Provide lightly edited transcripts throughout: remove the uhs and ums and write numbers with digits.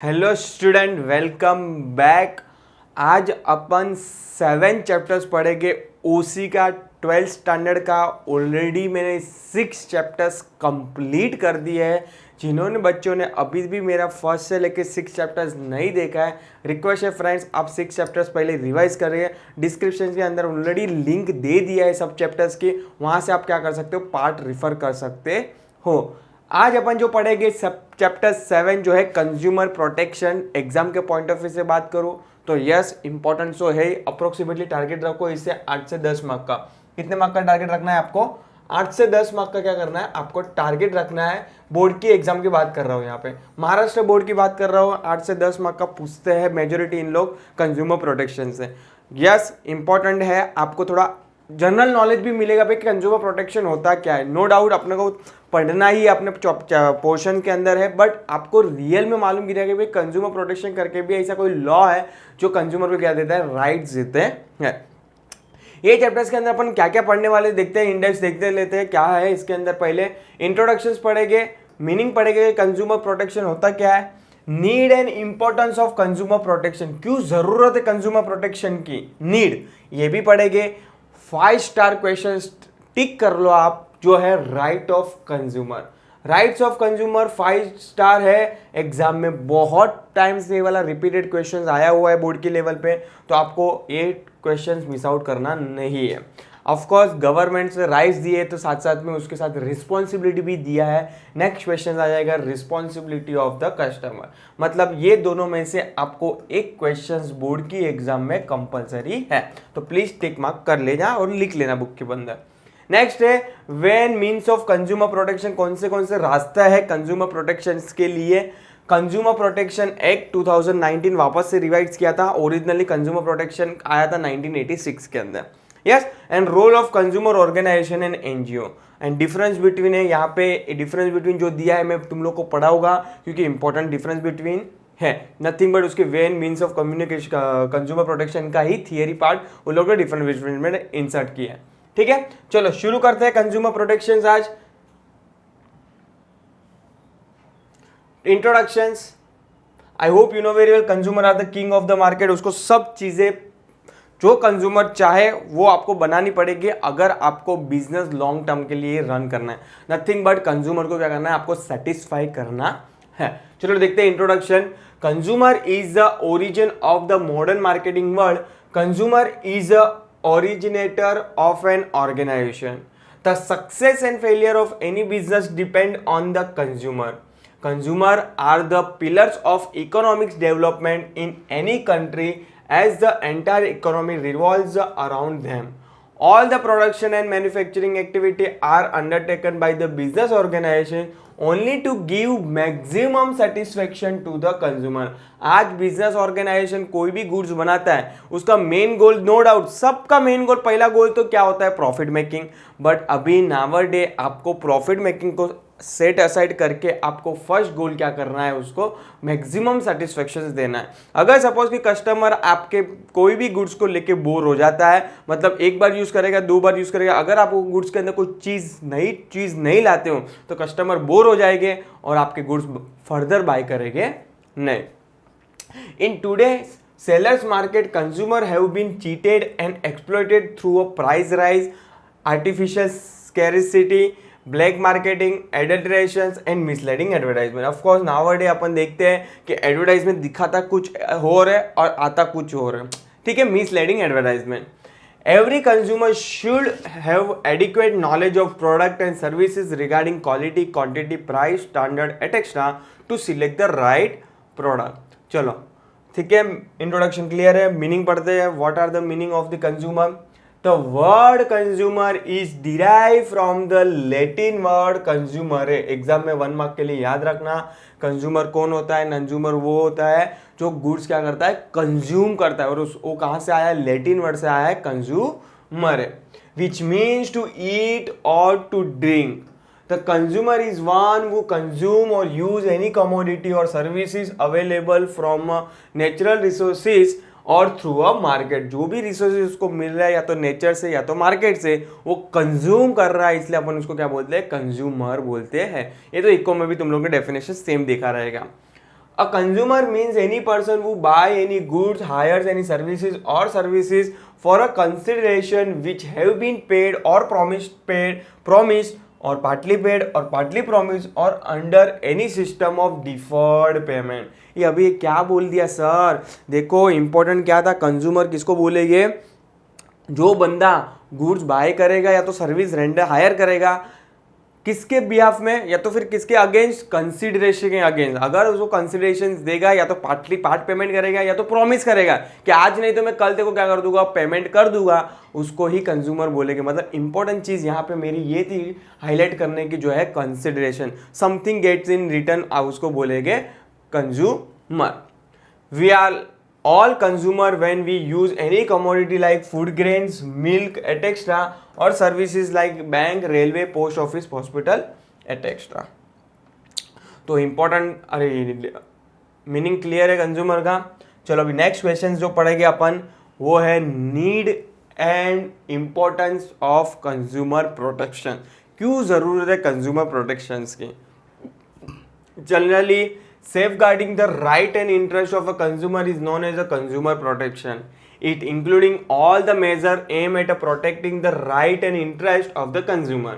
Hello student, welcome back. आज अपन 7 chapters पढ़ेंगे ओसी का 12th स्टैंडर्ड का। ऑलरेडी मैंने 6 चैप्टर्स कंप्लीट कर दिए हैं। जिन्होंने बच्चों ने अभी भी मेरा फर्स्ट से लेके 6 चैप्टर्स नहीं देखा है, रिक्वेस्ट है फ्रेंड्स, आप 6 चैप्टर्स पहले रिवाइज करिए। डिस्क्रिप्शन के अंदर ऑलरेडी लिंक दे दिया है सब चैप्टर्स की, वहाँ से आप क्या कर सकते हो, पार्ट रिफर कर सकते हो। आज अपन जो पढ़ेंगे सब चैप्टर 7 जो है कंज्यूमर प्रोटेक्शन। एग्जाम के पॉइंट ऑफ व्यू से बात करूं तो यस इंपॉर्टेंट तो है। अप्रोक्सीमेटली टारगेट रखो इससे 8 से 10 मार्क का। कितने मार्क का टारगेट रखना है आपको? 8 से 10 मार्क का क्या करना है आपको टारगेट रखना है। बोर्ड की एग्जाम की बात कर रहा हूँ, यहाँ पे महाराष्ट्र बोर्ड की बात कर रहा हूँ। 8 से 10 मार्क का पूछते हैं मेजोरिटी इन लोग कंज्यूमर प्रोटेक्शन से। यस इंपॉर्टेंट है, आपको थोड़ा जनरल नॉलेज भी मिलेगा भाई कंज्यूमर प्रोटेक्शन होता क्या है। नो डाउट अपने को पढ़ना ही अपने पोर्शन के अंदर है, बट आपको रियल में मालूम गिरेगा कि भाई कंज्यूमर प्रोटेक्शन करके भी ऐसा कोई लॉ है जो कंज्यूमर को क्या देता है, राइट्स देते हैं। ये चैप्टर्स के अंदर अपन क्या क्या पढ़ने वाले देखते हैं, इंडेक्स देखते लेते हैं क्या है इसके अंदर। पहले इंट्रोडक्शंस पढ़ेंगे, मीनिंग पढ़ेंगे, कंज्यूमर प्रोटेक्शन होता क्या है, need and importance of consumer protection, क्यों जरूरत है कंज्यूमर प्रोटेक्शन की, नीड, ये भी पढ़ेंगे। 5 स्टार क्वेश्चन टिक कर लो आप, जो है right of consumer. Rights of consumer 5 star है। एग्जाम में बहुत टाइम से ये वाला रिपीटेड क्वेश्चंस आया हुआ है बोर्ड के लेवल पे, तो आपको ये क्वेश्चंस मिस आउट करना नहीं है। ऑफ कोर्स गवर्नमेंट से राइट्स दिए तो साथ साथ में उसके साथ रिस्पॉन्सिबिलिटी भी दिया है। नेक्स्ट क्वेश्चन आ जाएगा रिस्पॉन्सिबिलिटी ऑफ द कस्टमर, मतलब ये दोनों में से आपको एक क्वेश्चन बोर्ड की एग्जाम में कंपलसरी है, तो प्लीज टिक मार्क कर लेना और लिख लेना बुक के अंदर। नेक्स्ट है when means of consumer protection, कौन से रास्ता है कंज्यूमर प्रोटेक्शन के लिए। कंज्यूमर प्रोटेक्शन एक्ट 2019 वापस से रिवाइज किया था। ओरिजिनली कंज्यूमर प्रोटेक्शन आया था 1986 के अंदर। Yes, and role of consumer organisation and NGO and difference between है। यहाँ पे डिफरेंस बिटवीन जो दिया है मैं तुम लोग को पढ़ाऊंगा, क्योंकि इंपॉर्टेंट डिफरेंस बिटवीन है। नथिंग बट उसके when means of communication consumer protection का ही थियरी पार्ट उन लोगों ने डिफरेंस बिटवीन में इंसर्ट किया है। ठीक है, चलो शुरू करते हैं कंज्यूमर प्रोटेक्शन। आज introductions, I hope you know very well consumer are the king of the market. उसको सब चीजें जो कंज्यूमर चाहे वो आपको बनानी पड़ेगी अगर आपको बिजनेस लॉन्ग टर्म के लिए रन करना है। नथिंग बट कंज्यूमर को क्या करना है, आपको सेटिस्फाई करना है। चलो देखते हैं introduction. Consumer is the origin of the modern marketing world. Consumer is the originator of an organization. The success and failure of any business depend on the consumer. Consumer are the pillars of economic development in any country, as the entire economy revolves around them. All the production and manufacturing activity are undertaken by the business organization only to give maximum satisfaction to the consumer. आज business organisation कोई भी goods बनाता है, उसका main goal, no doubt सबका main goal, पहला गोल तो क्या होता है, प्रॉफिट मेकिंग। बट अभी नावरडे आपको प्रॉफिट मेकिंग को सेट असाइड करके आपको फर्स्ट गोल क्या करना है, उसको मैक्सिमम सेटिस्फेक्शन देना है। अगर सपोज कि कस्टमर आपके कोई भी गुड्स को लेके बोर हो जाता है, मतलब एक बार यूज करेगा, 2 बार यूज करेगा, अगर आप गुड्स के अंदर कोई नई चीज नहीं लाते हो तो कस्टमर बोर हो जाएंगे और आपके गुड्स फर्दर बाय करेंगे नहीं। In today sellers market, consumer have been cheated and exploited through a price rise, artificial scarcity, black marketing, adulterations and misleading advertisement. Of course nowadays अपन देखते हैं कि एडवर्टाइजमेंट दिखाता कुछ हो रहा है और आता कुछ हो रहा है। ठीक है, misleading advertisement. Every consumer should have adequate knowledge of product and services regarding quality, quantity, price, standard etcetera to select the right product. चलो ठीक है, इंट्रोडक्शन क्लियर है। मीनिंग पढ़ते हैं। What are the meaning of the consumer? The word consumer is derived from the Latin word consumere. Exam में 1 mark के लिए याद रखना, कंज्यूमर कौन होता है, कंज्यूमर वो होता है जो गुड्स क्या करता है, कंज्यूम करता है। और वो कहाँ से आया है, लेटिन वर्ड से आया है consumer, which means to eat और to drink. The consumer is one who consume or use any commodity or services available from natural resources और थ्रू अ मार्केट। जो भी रिसोर्सेज उसको मिल रहा है या तो नेचर से या तो मार्केट से, वो कंज्यूम कर रहा है, इसलिए अपन उसको क्या बोलते हैं, कंज्यूमर बोलते हैं। ये तो इको में भी तुम लोगों ने डेफिनेशन सेम देखा रहेगा। A consumer means any person who buy any goods, hires any services for a consideration which have been paid or promised or partly paid or partly promised or under any system of deferred payment. ये अभी क्या बोल दिया sir? देखो important क्या था, consumer किसको बोलेंगे? जो बंदा गुड्स बाय करेगा या तो सर्विस रेंडर हायर करेगा, किसके बिहाफ में, या तो फिर किसके अगेंस्ट, कंसिडरेशन के अगेंस्ट. अगर उसको कंसिडरेशन देगा या तो पार्ट पेमेंट करेगा या तो प्रॉमिस करेगा कि आज नहीं तो मैं कल तेको क्या कर दूंगा, पेमेंट कर दूंगा, उसको ही कंज्यूमर बोलेंगे. मतलब इंपॉर्टेंट चीज यहाँ पे मेरी ये थी हाईलाइट करने की, जो है consideration, something gets in return, उसको बोलेंगे consumer. We are all consumer when we use any commodity like food grains, milk, etc. or services like bank, railway, post office, hospital, etc. तो important, अरे meaning clear है consumer का. चलो अभी next question जो पढ़ेंगे अपन वो है need and importance of consumer protection. क्यों जरूरत है कंज्यूमर प्रोटेक्शन की? Generally safeguarding the right and interest of a consumer is known as a consumer protection. It including all the measures aimed at protecting the right and interest of the consumer.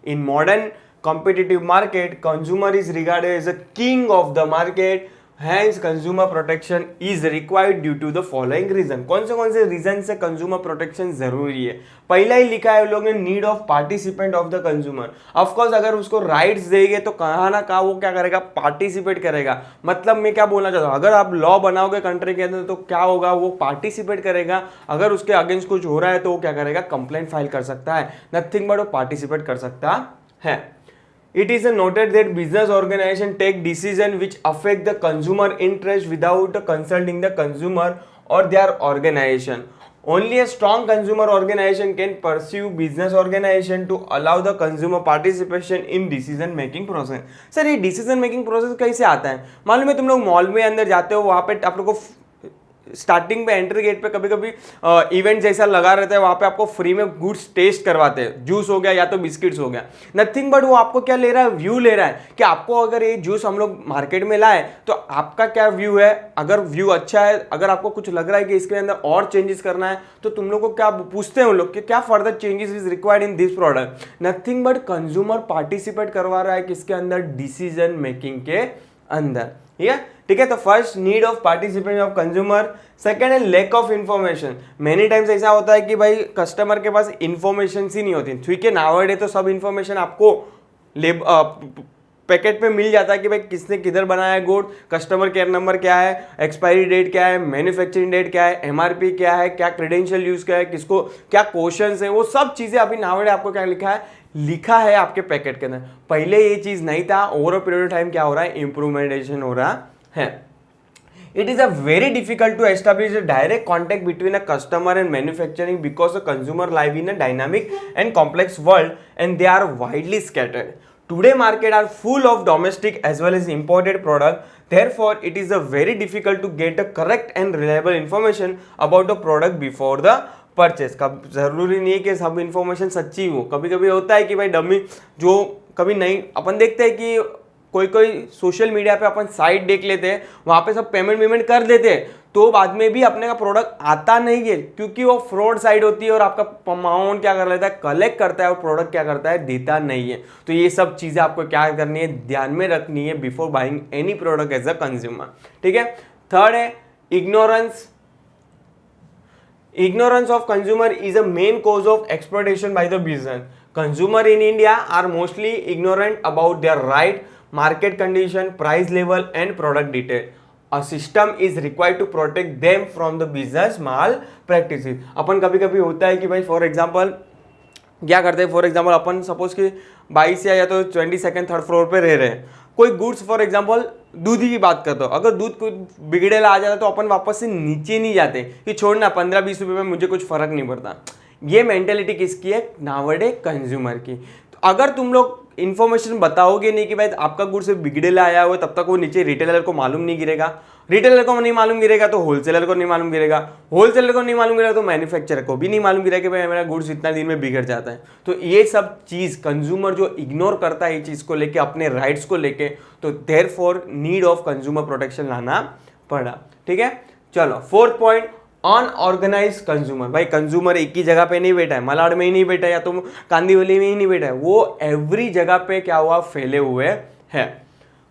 In modern competitive market, consumer is regarded as a king of the market. Hence, consumer protection is required due to the following reason. कौन से reason से consumer protection जरूरी है? पहला ही लिखा है लोग ने, need of participant of the consumer. Of course अगर उसको राइट्स देंगे तो कहाँ ना कहाँ वो क्या करेगा, पार्टिसिपेट करेगा. मतलब मैं क्या बोलना चाहता हूँ, अगर आप लॉ बनाओगे कंट्री के अंदर तो क्या होगा, वो पार्टिसिपेट करेगा. अगर उसके अगेंस्ट कुछ हो रहा है तो वो क्या करेगा, कंप्लेंट फाइल कर सकता है. नथिंग बट वो पार्टिसिपेट कर सकता है. It is noted that business organization take decision which affect the consumer interest without consulting the consumer or their organization. Only a strong consumer organization can pursue business organization to allow the consumer participation in decision making process. Sir ये decision making process कैसे आता है? मालूम है, तुम लोग mall में अंदर जाते हो, वहाँ पे आप लोग को स्टार्टिंग पे एंट्री गेट पे कभी कभी इवेंट जैसा लगा रहता है, वहां पे आपको फ्री में गुड्स टेस्ट करवाते हैं. जूस हो गया या तो बिस्किट्स हो गया, नथिंग बट वो आपको क्या ले रहा है, व्यू ले रहा है कि आपको अगर ये जूस हम लोग मार्केट में लाए तो आपका क्या व्यू है. अगर व्यू अच्छा है, अगर आपको कुछ लग रहा है कि इसके अंदर और चेंजेस करना है, तो तुम लोग को क्या पूछते हैं उन लोग कि क्या further changes is required in this product. Nothing but consumer participate करवा रहा है किसके अंदर, डिसीजन मेकिंग के अंदर. ठीक है. तो first, need of participation of consumer. Second है lack of information. Many times ऐसा होता है कि भाई कस्टमर के पास इन्फॉर्मेशन ही नहीं होती. ठीक है, नाउअडेज तो सब इन्फॉर्मेशन आपको पैकेट पे मिल जाता है कि भाई किसने किधर बनाया है गुड, कस्टमर केयर नंबर क्या है, एक्सपायरी डेट क्या है, मैन्युफैक्चरिंग डेट क्या है, एमआरपी क्या है, क्या क्रेडेंशियल यूज क्या है, किसको क्या क्वेश्चंस है, वो सब चीजें अभी नाउअडेज आपको क्या लिखा है आपके पैकेट के अंदर. पहले ये चीज नहीं था. Over a period of time क्या हो रहा है, इंप्रूवमेंटेशन हो रहा है. It is a very difficult to establish a direct contact between a customer and manufacturing because the consumer live in a dynamic and complex world and they are widely scattered. Today market are full of domestic as well as imported product. Therefore, it is a very difficult to get a correct and reliable information about the product before the purchase. कब जरूरी नहीं है कि सब information सच्ची हो. कभी कभी होता है कि भाई डमी जो कभी नहीं, अपन देखते हैं कि कोई सोशल मीडिया पे अपन साइट देख लेते हैं, वहां पे सब पेमेंट कर देते हैं, तो बाद में भी अपने का प्रोडक्ट आता नहीं है क्योंकि वो फ्रॉड साइट होती है और आपका अमाउंट क्या कर लेता है, कलेक्ट करता है और प्रोडक्ट क्या करता है, देता नहीं है. तो ये सब चीजें आपको क्या करनी है, ध्यान में रखनी है before buying any product as a consumer. ठीक है. थर्ड है ignorance. Ignorance of consumer is a main cause of exploitation by the business. Consumer in India are mostly ignorant about their right, market condition, price level and product detail. A system is required to protect them from the business malpractices. अपन कभी कभी होता है कि भाई for example क्या करते हैं, for example upon suppose कि 22 या तो 22nd थर्ड फ्लोर पे रह रहे हैं, कोई गुड्स फॉर एग्जांपल दूध की बात करता हूँ, अगर दूध कुछ बिगड़ेला आ जाता तो अपन वापस से नीचे नहीं जाते कि छोड़ना 15-20 रुपये में मुझे कुछ फर्क नहीं पड़ता. ये मेंटेलिटी किसकी है, नावडे कंज्यूमर की. तो अगर तुम लोग इन्फॉर्मेशन बताओगे नहीं कि भाई आपका गुड्स बिगड़ेला आया हुआ, तब तक वो नीचे रिटेलर को मालूम नहीं गिरेगा. रिटेलर को नहीं मालूम गिरेगा तो होलसेलर को नहीं मालूम गिरेगा, होलसेलर को नहीं मालूम गिरेगा तो मैन्युफैक्चरर को भी नहीं मालूम गिरेगा कि भाई मेरा गुड्स इतना दिन में बिगड़ जाता है। तो ये सब चीज कंज्यूमर जो इग्नोर करता है ये चीज को लेके, अपने राइट्स को लेके, तो therefore need of consumer protection लाना पड़ा। ठीक है, चलो फोर्थ पॉइंट, अनऑर्गेनाइज कंज्यूमर। भाई कंज्यूमर एक ही जगह पे नहीं बैठा है, मलाड में ही नहीं बैठा है, या तो कांदीवली में ही नहीं बैठा है, वो एवरी जगह पे क्या हुआ, फैले हुए हैं।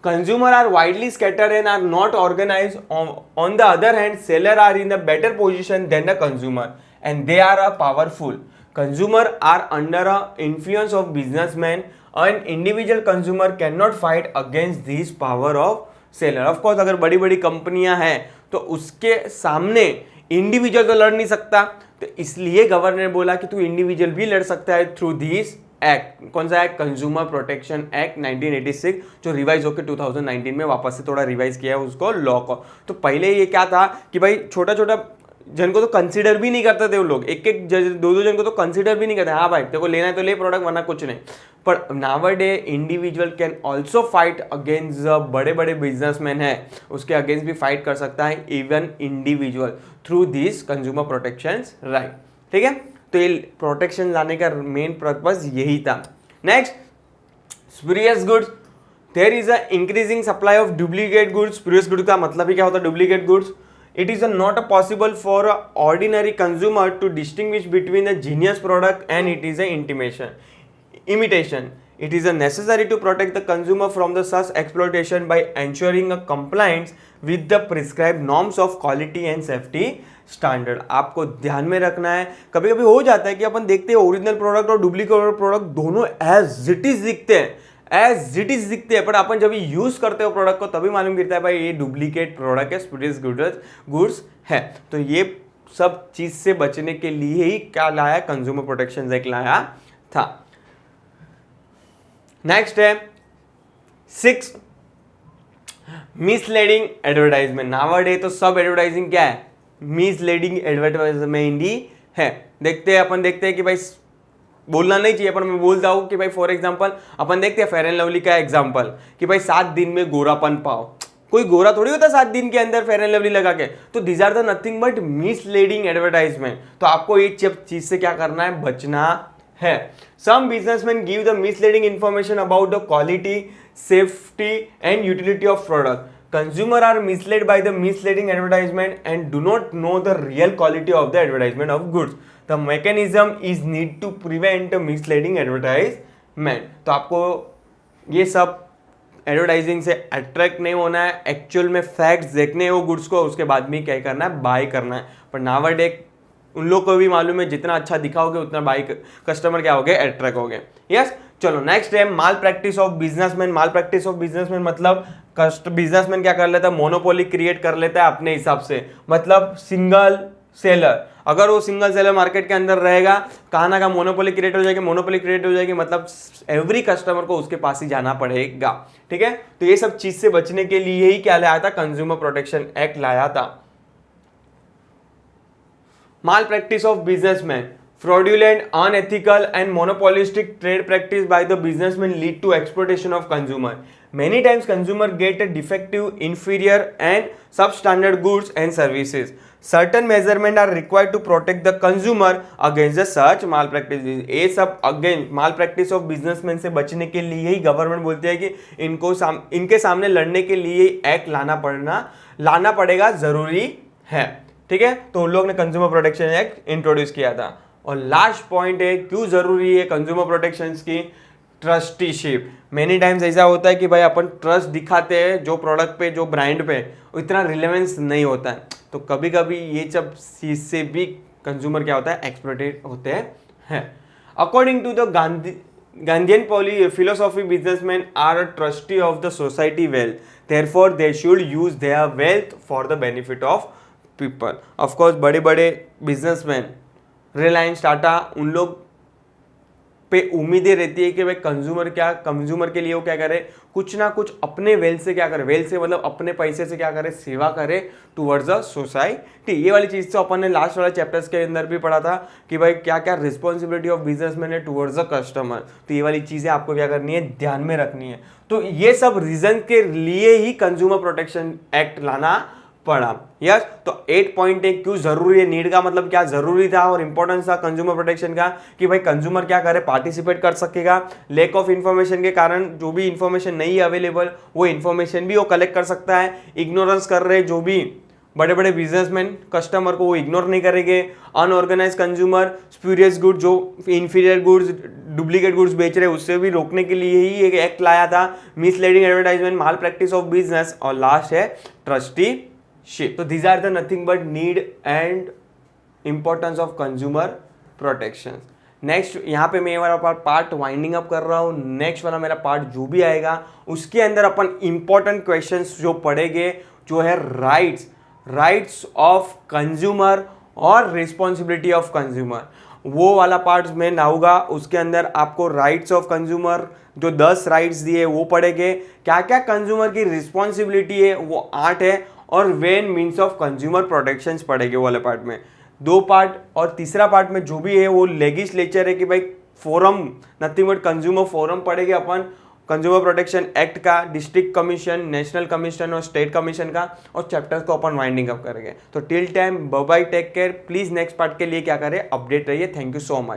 Consumer are widely scattered and are not organise. On the other hand seller are in the better position than the consumer and they are a powerful. Consumer are under a influence of businessman and individual consumer can not fight against this power of seller. Of course अगर बड़ी बड़ी कंपनियां हैं तो उसके सामने individual तो लड़ नहीं सकता, तो इसलिए गवर्नर ने बोला कि तू इंडिविजुअल भी लड़ सकता है थ्रू दिस एक्ट। कौन सा एक्ट? कंज्यूमर प्रोटेक्शन एक्ट 1986, जो रिवाइज होकर 2019 में वापस से थोड़ा रिवाइज किया है उसको लॉ को। तो पहले ये क्या था कि भाई छोटा छोटा जन को तो कंसीडर भी नहीं करते थे वो लोग, एक एक दो दो जन को तो कंसीडर भी नहीं करते, हाँ भाई तेरे को लेना है तो ले प्रोडक्ट वरना कुछ नहीं। पर nowadays individual can also fight against बड़े बड़े बिजनेसमैन है, उसके अगेंस्ट भी फाइट कर सकता है even individual through this consumer protection right. ठीक है, तो ये प्रोटेक्शन लाने का मेन पर्पज यही था। Next, spurious goods. There is a increasing supply of duplicate goods. Spurious goods का मतलब ही क्या होता है? Duplicate goods. It is not possible for an ordinary consumer to distinguish between a genius product and it is an imitation. It is necessary to protect the consumer from the such exploitation by ensuring a compliance with the prescribed norms of quality and safety standard. आपको ध्यान में रखना है, कभी कभी हो जाता है कि अपन देखते हैं ओरिजिनल प्रोडक्ट और डुप्लीकेट प्रोडक्ट दोनों एज इट इज दिखते हैं, पर अपन जब यूज करते हो प्रोडक्ट को तभी मालूम गिरता है भाई ये डुप्लीकेट प्रोडक्ट है, स्पूरियस गुड्स है। तो ये सब चीज से बचने के लिए ही क्या लाया? कंज्यूमर प्रोटेक्शन एक्ट लाया था। नेक्स्ट है 6, मिसलीडिंग एडवर्टाइजमेंट। नावडे तो सब एडवर्टाइजिंग क्या है? मिसलीडिंग एडवर्टाइजमेंट ही है। अपन देखते हैं कि भाई बोलना नहीं चाहिए पर मैं बोलता हूं कि भाई फॉर एग्जांपल अपन देखते हैं फेयर एंड लवली का एग्जांपल कि भाई 7 दिन में गोरापन पाओ। कोई गोरा थोड़ी होता 7 दिन के अंदर फेयर एंड लवली लगा के। तो these are the nothing but misleading advertisement. तो आपको ये चीज से क्या करना है? बचना है। Some businessman give the misleading information about the quality, safety and utility of product. Consumer are misled by the misleading advertisement and do not know the real quality of the advertisement of goods. The mechanism is need to prevent misleading advertisement. तो आपको ये सब advertising से attract नहीं होना है, actual में facts देखने हैं वो गुड्स को, उसके बाद में क्या करना है? बाय करना है। पर नावडे उन लोग को भी मालूम है जितना अच्छा दिखाओगे उतना बाय कस्टमर क्या हो गए? अट्रैक्ट हो गए। यस, चलो नेक्स्ट है malpractice of businessman. Malpractice of businessman मतलब बिजनेसमैन क्या कर लेता है? मोनोपोली क्रिएट कर लेता है अपने हिसाब से। मतलब सिंगल सेलर, अगर वो सिंगल सेलर मार्केट के अंदर रहेगा, कहाँ ना कहाँ मोनोपोली क्रिएट हो जाएगी। मोनोपोली क्रिएट हो जाएगी मतलब एवरी कस्टमर को उसके पास ही जाना पड़ेगा। ठीक है, तो ये सब चीज से बचने के लिए ही क्या लाया था? कंज्यूमर प्रोटेक्शन एक्ट लाया था। Malpractice of businessman. Fraudulent, unethical and monopolistic trade practice by the businessmen lead to exploitation of consumer. Many times consumer get a defective, inferior and substandard goods and services. Certain measurements are required to protect the consumer against the such malpractices. ये सब again mall practice of businessman से बचने के लिए ही government बोलती है कि इनके सामने लड़ने के लिए एक्ट लाना पड़ेगा, जरूरी है। ठीक है, तो उन लोग ने कंज्यूमर प्रोटेक्शन एक्ट इंट्रोड्यूस किया था। और लास्ट पॉइंट है क्यों जरूरी है कंज्यूमर प्रोटेक्शन की? ट्रस्टीशिप। मेनी टाइम्स ऐसा होता है कि भाई अपन ट्रस्ट दिखाते हैं जो प्रोडक्ट पे, जो ब्रांड पे, इतना रिलेवेंस नहीं होता है। तो कभी कभी ये सब चीज से भी कंज्यूमर क्या होता है? एक्सप्लॉइटेड होते हैं। According to the Gandhian philosophy, businessmen are a trustee of the society wealth. Therefore, they should use their wealth for the benefit of people. Of course, बड़े बड़े बिजनेसमैन, रिलायंस, टाटा, उन लोग पे उम्मीदें रहती है कि भाई कंज्यूमर के लिए वो क्या करे? कुछ ना कुछ अपने वेल्थ से क्या करे? वेल्थ से मतलब अपने पैसे से क्या करे? सेवा करे टुवर्ड्स अ सोसाइटी। ये वाली चीज तो अपन ने लास्ट वाले चैप्टर्स के अंदर भी पढ़ा था कि भाई क्या क्या रिस्पॉन्सिबिलिटी ऑफ बिजनेसमैन है टुवर्ड्स अ कस्टमर। तो ये वाली चीजें आपको क्या करनी है? ध्यान में रखनी है। तो ये सब रीजन के लिए ही कंज्यूमर प्रोटेक्शन एक्ट लाना पढ़ा। यस, तो 8 पॉइंट है क्यों जरूरी है, नीड का मतलब क्या जरूरी था और इंपॉर्टेंस था कंज्यूमर प्रोटेक्शन का, कि भाई कंज्यूमर क्या करे, पार्टिसिपेट कर सकेगा, लैक ऑफ इंफॉर्मेशन के कारण जो भी इंफॉर्मेशन नहीं है अवेलेबल वो इंफॉर्मेशन भी वो कलेक्ट कर सकता है, इग्नोरेंस कर रहे जो भी बड़े बड़े बिजनेसमैन कस्टमर को वो इग्नोर नहीं करेंगे, अनऑर्गेनाइज कंज्यूमर स्प्यूरियस गुड्स जो इंफीरियर गुड्स डुप्लीकेट गुड्स बेच रहे उससे भी रोकने के लिए ही एक एक्ट लाया था, misleading advertisement, malpractice of business, और लास्ट है ट्रस्टीशिप। तो these are the nothing but need and importance of consumer protection. Next यहाँ पे मैं वाला पार्ट वाइंडिंग अप कर रहा हूँ, नेक्स्ट वाला मेरा पार्ट जो भी आएगा उसके अंदर अपन इंपॉर्टेंट क्वेश्चंस जो पढ़ेंगे जो है राइट्स ऑफ कंज्यूमर और रिस्पॉन्सिबिलिटी ऑफ कंज्यूमर, वो वाला पार्ट में लाऊंगा। उसके अंदर आपको राइट्स ऑफ कंज्यूमर जो 10 राइट्स दिए वो पढ़ेंगे, क्या क्या कंज्यूमर की रिस्पॉन्सिबिलिटी है वो 8 है, और when means of consumer protections पढ़ेंगे वो वाले पार्ट में 2 पार्ट, और तीसरा पार्ट में जो भी है वो लेजिस्लेचर है कि भाई forum nothing but consumer forum पढ़ेंगे अपन, कंज्यूमर प्रोटेक्शन एक्ट का, डिस्ट्रिक्ट कमीशन, नेशनल कमीशन और स्टेट कमीशन का, और चैप्टर्स को अपन वाइंडिंग अप करेंगे। तो till time bye bye, take care, please next part के लिए क्या करें, अपडेट रहिए। Thank you so much.